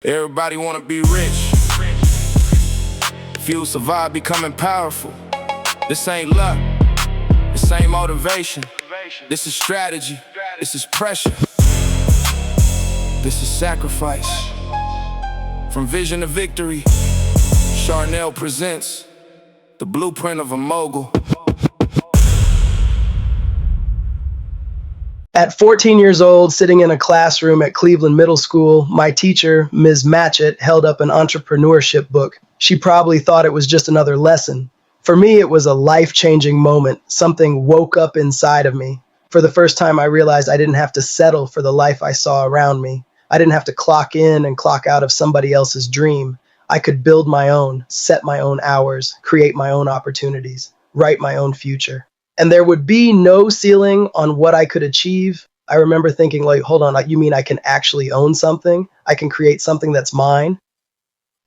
Everybody wanna be rich. Few survive becoming powerful. This ain't luck, this ain't motivation. This is strategy, this is pressure. This is sacrifice. From vision to victory, Sharnell presents the Blueprint of a Mogul. At 14 years old, sitting in a classroom at Cleveland Middle School, my teacher, Ms. Matchett, held up an entrepreneurship book. She probably thought it was just another lesson. For me, it was a life-changing moment. Something woke up inside of me. For the first time, I realized I didn't have to settle for the life I saw around me. I didn't have to clock in and clock out of somebody else's dream. I could build my own, set my own hours, create my own opportunities, write my own future. And there would be no ceiling on what I could achieve. I remember thinking, like, hold on, you mean I can actually own something? I can create something that's mine?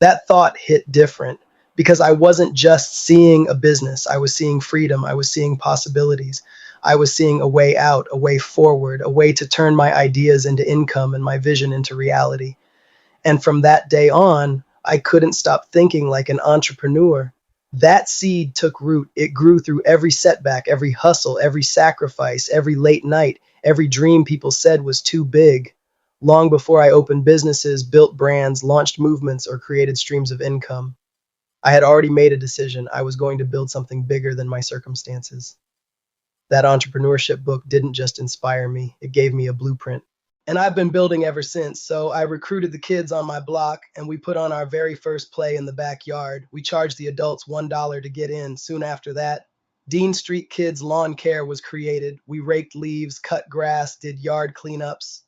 That thought hit different because I wasn't just seeing a business. I was seeing freedom. I was seeing possibilities. I was seeing a way out, a way forward, a way to turn my ideas into income and my vision into reality. And from that day on, I couldn't stop thinking like an entrepreneur. That seed took root. It grew through every setback, every hustle, every sacrifice, every late night, every dream people said was too big. Long before I opened businesses, built brands, launched movements, or created streams of income, I had already made a decision. I was going to build something bigger than my circumstances. That entrepreneurship book didn't just inspire me, it gave me a blueprint. And I've been building ever since. So I recruited the kids on my block and we put on our very first play in the backyard. We charged the adults $1 to get in. Soon after that, Dean Street Kids Lawn Care was created. We raked leaves, cut grass, did yard cleanups.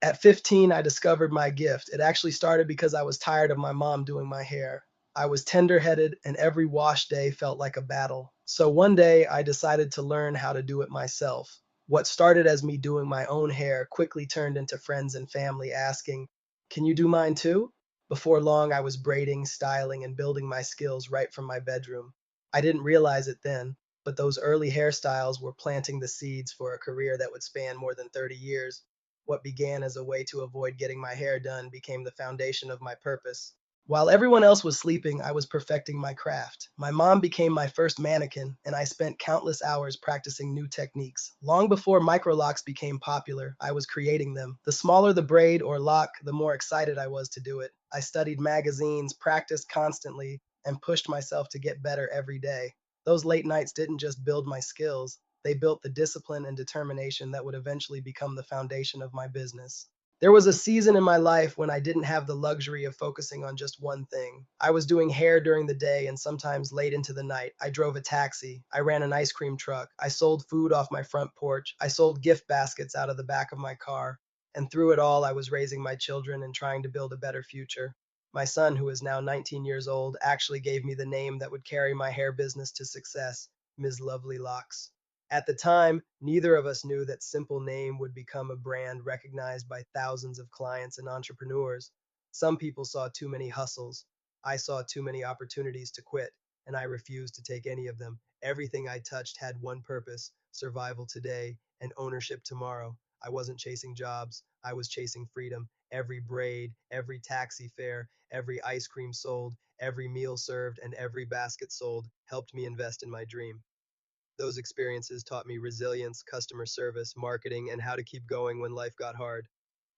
At 15, I discovered my gift. It actually started because I was tired of my mom doing my hair. I was tender-headed and every wash day felt like a battle. So one day I decided to learn how to do it myself. What started as me doing my own hair quickly turned into friends and family asking, "Can you do mine too?" Before long, I was braiding, styling, and building my skills right from my bedroom. I didn't realize it then, but those early hairstyles were planting the seeds for a career that would span more than 30 years. What began as a way to avoid getting my hair done became the foundation of my purpose. While everyone else was sleeping, I was perfecting my craft. My mom became my first mannequin, and I spent countless hours practicing new techniques. Long before microlocks became popular, I was creating them. The smaller the braid or lock, the more excited I was to do it. I studied magazines, practiced constantly, and pushed myself to get better every day. Those late nights didn't just build my skills, they built the discipline and determination that would eventually become the foundation of my business. There was a season in my life when I didn't have the luxury of focusing on just one thing. I was doing hair during the day and sometimes late into the night. I drove a taxi. I ran an ice cream truck. I sold food off my front porch. I sold gift baskets out of the back of my car. And through it all, I was raising my children and trying to build a better future. My son, who is now 19 years old, actually gave me the name that would carry my hair business to success, Ms. Lovely Locks. At the time, neither of us knew that simple name would become a brand recognized by thousands of clients and entrepreneurs. Some people saw too many hustles. I saw too many opportunities to quit, and I refused to take any of them. Everything I touched had one purpose: survival today and ownership tomorrow. I wasn't chasing jobs, I was chasing freedom. Every braid, every taxi fare, every ice cream sold, every meal served, and every basket sold helped me invest in my dream. Those experiences taught me resilience, customer service, marketing, and how to keep going when life got hard.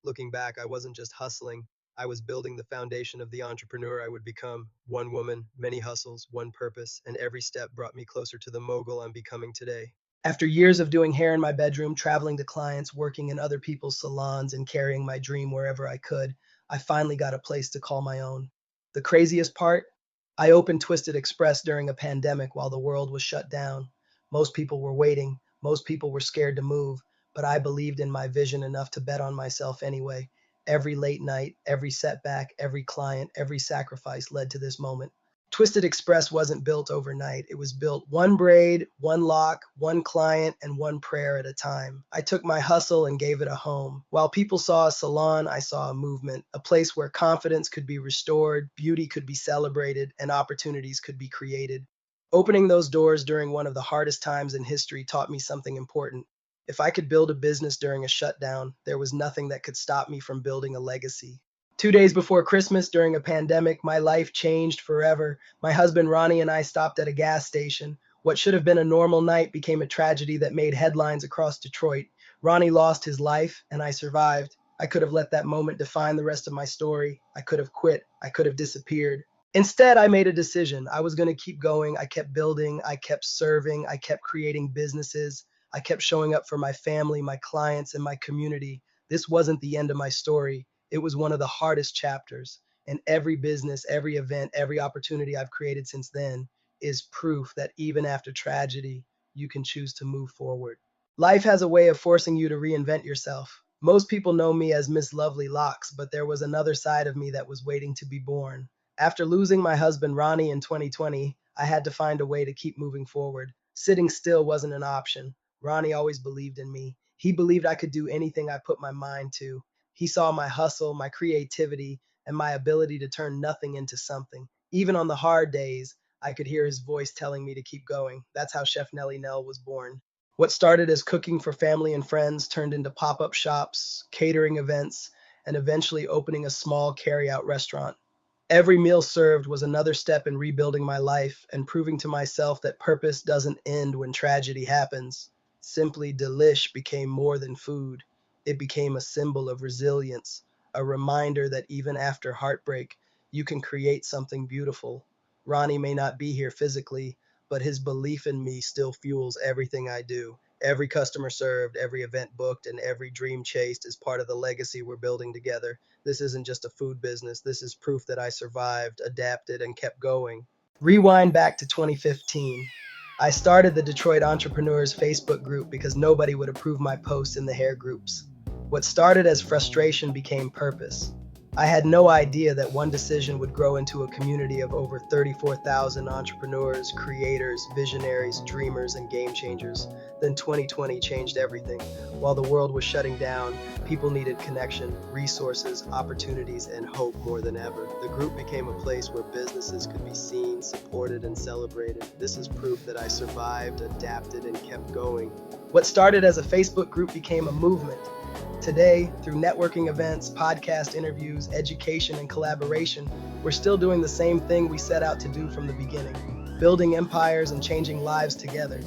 Looking back, I wasn't just hustling, I was building the foundation of the entrepreneur I would become. One woman, many hustles, one purpose, and every step brought me closer to the mogul I'm becoming today. After years of doing hair in my bedroom, traveling to clients, working in other people's salons, and carrying my dream wherever I could, I finally got a place to call my own. The craziest part? I opened Twisted Express during a pandemic while the world was shut down. Most people were waiting. Most people were scared to move, but I believed in my vision enough to bet on myself anyway. Every late night, every setback, every client, every sacrifice led to this moment. Twisted Express wasn't built overnight. It was built one braid, one lock, one client, and one prayer at a time. I took my hustle and gave it a home. While people saw a salon, I saw a movement, a place where confidence could be restored, beauty could be celebrated, and opportunities could be created. Opening those doors during one of the hardest times in history taught me something important. If I could build a business during a shutdown, there was nothing that could stop me from building a legacy. 2 days before Christmas, during a pandemic, my life changed forever. My husband Ronnie and I stopped at a gas station. What should have been a normal night became a tragedy that made headlines across Detroit. Ronnie lost his life, and I survived. I could have let that moment define the rest of my story. I could have quit. I could have disappeared. Instead, I made a decision. I was going to keep going. I kept building. I kept serving. I kept creating businesses. I kept showing up for my family, my clients, and my community. This wasn't the end of my story. It was one of the hardest chapters. And every business, every event, every opportunity I've created since then is proof that even after tragedy, you can choose to move forward. Life has a way of forcing you to reinvent yourself. Most people know me as Miss Lovely Locks, but there was another side of me that was waiting to be born. After losing my husband Ronnie in 2020, I had to find a way to keep moving forward. Sitting still wasn't an option. Ronnie always believed in me. He believed I could do anything I put my mind to. He saw my hustle, my creativity, and my ability to turn nothing into something. Even on the hard days, I could hear his voice telling me to keep going. That's how Chef Nellie Nell was born. What started as cooking for family and friends turned into pop up shops, catering events, and eventually opening a small carry-out restaurant. Every meal served was another step in rebuilding my life and proving to myself that purpose doesn't end when tragedy happens. Simply Delish became more than food. It became a symbol of resilience, a reminder that even after heartbreak, you can create something beautiful. Ronnie may not be here physically, but his belief in me still fuels everything I do. Every customer served, every event booked, and every dream chased is part of the legacy we're building together. This isn't just a food business. This is proof that I survived, adapted, and kept going. Rewind back to 2015. I started the Detroit Entrepreneurs Facebook group because nobody would approve my posts in the hair groups. What started as frustration became purpose. I had no idea that one decision would grow into a community of over 34,000 entrepreneurs, creators, visionaries, dreamers, and game changers. Then 2020 changed everything. While the world was shutting down, people needed connection, resources, opportunities, and hope more than ever. The group became a place where businesses could be seen, supported, and celebrated. This is proof that I survived, adapted, and kept going. What started as a Facebook group became a movement. Today, through networking events, podcast interviews, education, and collaboration, we're still doing the same thing we set out to do from the beginning, building empires and changing lives together.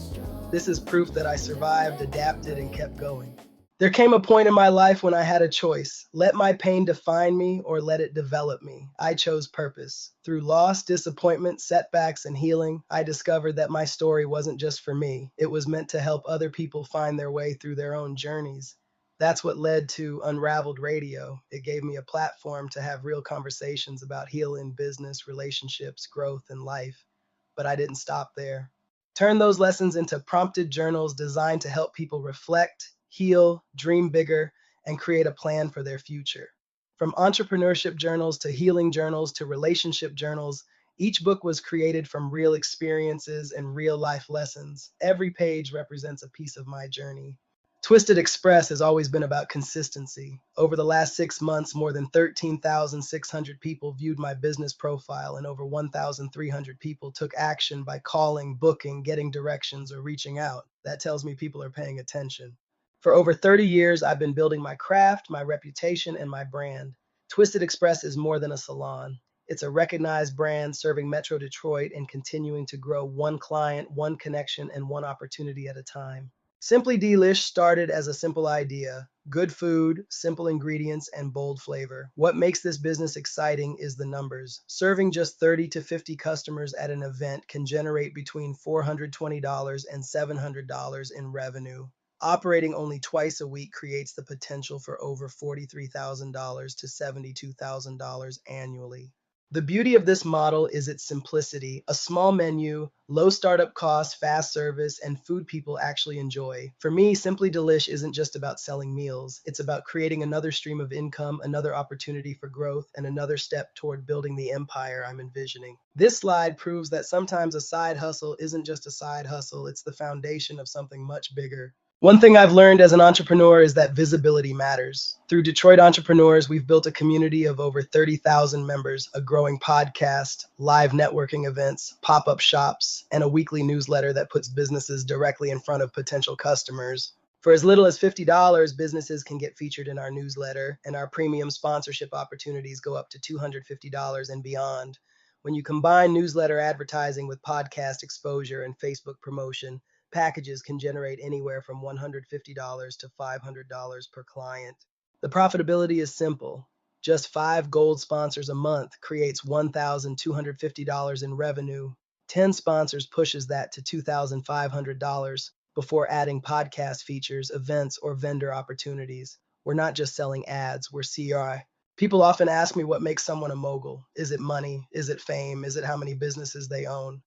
This is proof that I survived, adapted, and kept going. There came a point in my life when I had a choice. Let my pain define me or let it develop me. I chose purpose. Through loss, disappointment, setbacks, and healing, I discovered that my story wasn't just for me. It was meant to help other people find their way through their own journeys. That's what led to Unraveled Radio. It gave me a platform to have real conversations about healing, business, relationships, growth, and life. But I didn't stop there. Turn those lessons into prompted journals designed to help people reflect, heal, dream bigger, and create a plan for their future. From entrepreneurship journals to healing journals to relationship journals, each book was created from real experiences and real life lessons. Every page represents a piece of my journey. Twisted Express has always been about consistency. Over the last 6 months, more than 13,600 people viewed my business profile, and over 1,300 people took action by calling, booking, getting directions, or reaching out. That tells me people are paying attention. For over 30 years, I've been building my craft, my reputation, and my brand. Twisted Express is more than a salon. It's a recognized brand serving Metro Detroit and continuing to grow one client, one connection, and one opportunity at a time. Simply Delish started as a simple idea: good food, simple ingredients, and bold flavor. What makes this business exciting is the numbers. Serving just 30 to 50 customers at an event can generate between $420 and $700 in revenue. Operating only twice a week creates the potential for over $43,000 to $72,000 annually. The beauty of this model is its simplicity: a small menu, low startup costs, fast service, and food people actually enjoy. For me, Simply Delish isn't just about selling meals. It's about creating another stream of income, another opportunity for growth, and another step toward building the empire I'm envisioning. This slide proves that sometimes a side hustle isn't just a side hustle, it's the foundation of something much bigger. One thing I've learned as an entrepreneur is that visibility matters. Through Detroit Entrepreneurs, we've built a community of over 30,000 members, a growing podcast, live networking events, pop-up shops, and a weekly newsletter that puts businesses directly in front of potential customers. For as little as $50, businesses can get featured in our newsletter, and our premium sponsorship opportunities go up to $250 and beyond. When you combine newsletter advertising with podcast exposure and Facebook promotion, packages can generate anywhere from $150 to $500 per client. The profitability is simple. Just 5 gold sponsors a month creates $1,250 in revenue. 10 sponsors pushes that to $2,500 before adding podcast features, events, or vendor opportunities. We're not just selling ads, we're CRI. People often ask me what makes someone a mogul. Is it money? Is it fame? Is it how many businesses they own?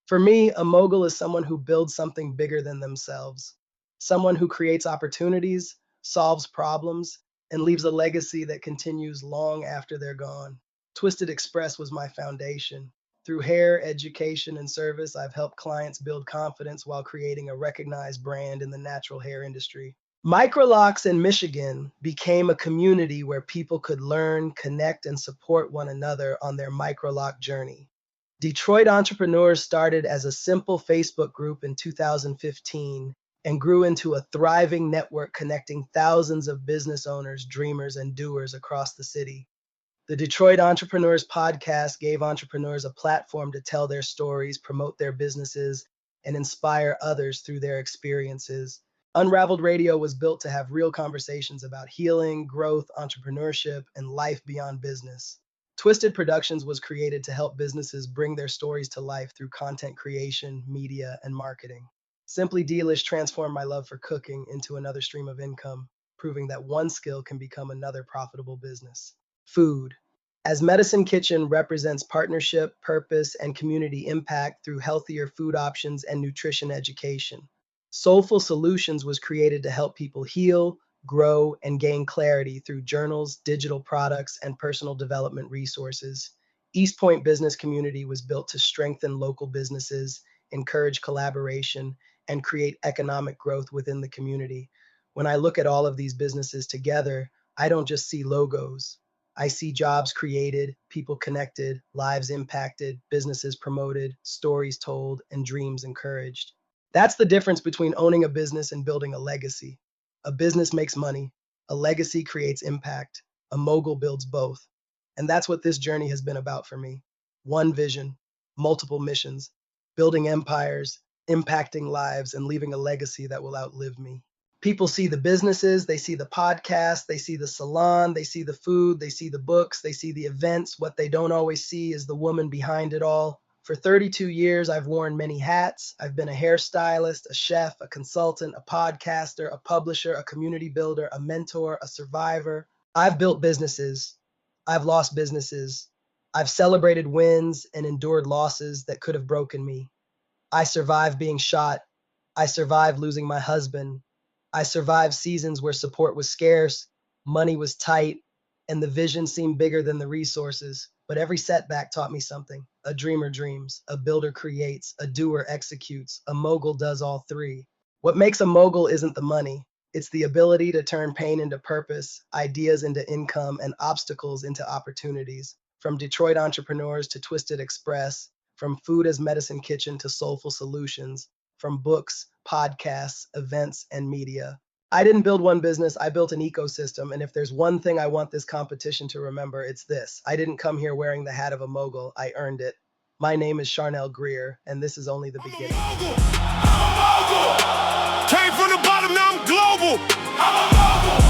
For me, a mogul is someone who builds something bigger than themselves. Someone who creates opportunities, solves problems, and leaves a legacy that continues long after they're gone. Twisted Express was my foundation. Through hair, education, and service, I've helped clients build confidence while creating a recognized brand in the natural hair industry. Microlocks in Michigan became a community where people could learn, connect, and support one another on their microlock journey. Detroit Entrepreneurs started as a simple Facebook group in 2015 and grew into a thriving network connecting thousands of business owners, dreamers, and doers across the city. The Detroit Entrepreneurs podcast gave entrepreneurs a platform to tell their stories, promote their businesses, and inspire others through their experiences. Unraveled Radio was built to have real conversations about healing, growth, entrepreneurship, and life beyond business. Twisted Productions was created to help businesses bring their stories to life through content creation, media, and marketing. Simply Delish transformed my love for cooking into another stream of income, proving that one skill can become another profitable business. Food. As Medicine Kitchen represents partnership, purpose, and community impact through healthier food options and nutrition education. Soulful Solutions was created to help people heal, grow, and gain clarity through journals, digital products, and personal development resources. East Point Business Community was built to strengthen local businesses, encourage collaboration, and create economic growth within the community. When I look at all of these businesses together, I don't just see logos. I see jobs created, people connected, lives impacted, businesses promoted, stories told, and dreams encouraged. That's the difference between owning a business and building a legacy. A business makes money, a legacy creates impact, a mogul builds both. And that's what this journey has been about for me. One vision, multiple missions, building empires, impacting lives, and leaving a legacy that will outlive me. People see the businesses, they see the podcast, they see the salon, they see the food, they see the books, they see the events. What they don't always see is the woman behind it all. For 32 years, I've worn many hats. I've been a hairstylist, a chef, a consultant, a podcaster, a publisher, a community builder, a mentor, a survivor. I've built businesses. I've lost businesses. I've celebrated wins and endured losses that could have broken me. I survived being shot. I survived losing my husband. I survived seasons where support was scarce, money was tight, and the vision seemed bigger than the resources. But every setback taught me something. A dreamer dreams, a builder creates, a doer executes, a mogul does all three. What makes a mogul isn't the money. It's the ability to turn pain into purpose, ideas into income, and obstacles into opportunities. From Detroit Entrepreneurs to Twisted Express, from Food as Medicine Kitchen to Soulful Solutions, from books, podcasts, events, and media. I didn't build one business, I built an ecosystem, and if there's one thing I want this competition to remember, it's this. I didn't come here wearing the hat of a mogul, I earned it. My name is Sharnell Grier, and this is only the beginning. I'm a mogul. Came from the bottom, now I'm global. I'm a mogul.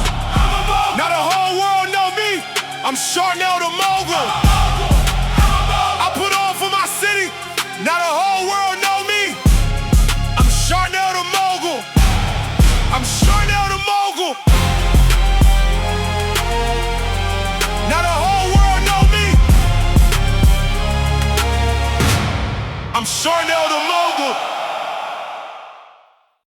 Now the whole world know me. I'm Sharnell the mogul. I put on for my city. Now the whole world know me. I'm Sharnell the mogul. I'm Sharnell the mogul. Now the whole world know me. I'm Sharnell